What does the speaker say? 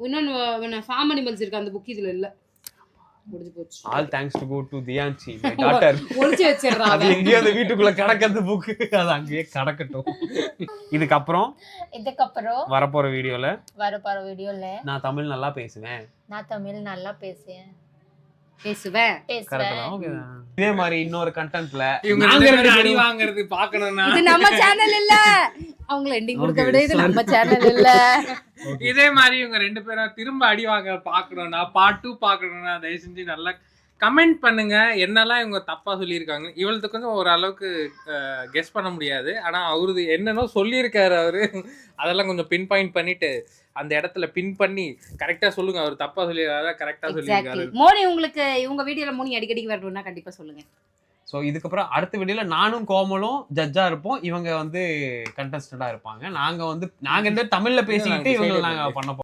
இன்னொன்னு form animals இருக்கு அந்த புக் இதுல இல்ல. முடிஞ்சு போச்சு. All thanks to go to Dhiyanshi my daughter. ஒளிச்சு வச்சிரறா. அது எங்கேயோ அந்த வீட்டுக்குள்ள கடக்கறது புக். அது அங்கேயே கடக்கட்டும். இதுக்கப்புறம் வரப்போற வீடியோல நான் தமிழ் நல்லா பேசுவேன். இதே மாதிரி இன்னொரு கண்டென்ட்ல இவங்க அடி வாங்குறது பார்க்கணும்னா இது நம்ம சேனல் இல்ல. அவங்கள எண்டிங் கொடுக்க விட இது நம்ம சேனல் இல்ல. இதே மாதிரி இவங்க ரெண்டு பேரும் திரும்ப அடி வாங்க பார்க்கணும்னா பார்ட் 2 பார்க்கணும்னா தயவு செஞ்சு நல்லா கமெண்ட் பண்ணுங்க. என்னெல்லாம் இவங்க தப்பா சொல்லியிருக்காங்க. இவளுக்கு கொஞ்சம் ஓரளவுக்கு கெஸ் பண்ண முடியாது. ஆனா அவரு என்னன்னோ சொல்லியிருக்காரு அவரு. அதெல்லாம் கொஞ்சம் பின் பாயிண்ட் பண்ணிட்டு அந்த இடத்துல பின் பண்ணி கரெக்டா சொல்லுங்க. அவர் தப்பா சொல்லியிருக்காரா கரெக்டா சொல்லியிருக்காரு. மோனி உங்களுக்கு உங்க வீடியோல மோனி அடிக்கடி வரணும்னா கண்டிப்பா சொல்லுங்க. ஸோ இதுக்கப்புறம் அடுத்த வீடியோல நானும் கோமலும் ஜட்ஜா இருப்போம். இவங்க வந்து கண்டஸ்டண்டா இருப்பாங்க. நாங்க தமிழ்ல பேசிக்கிட்டு இவங்க நாங்க பண்ண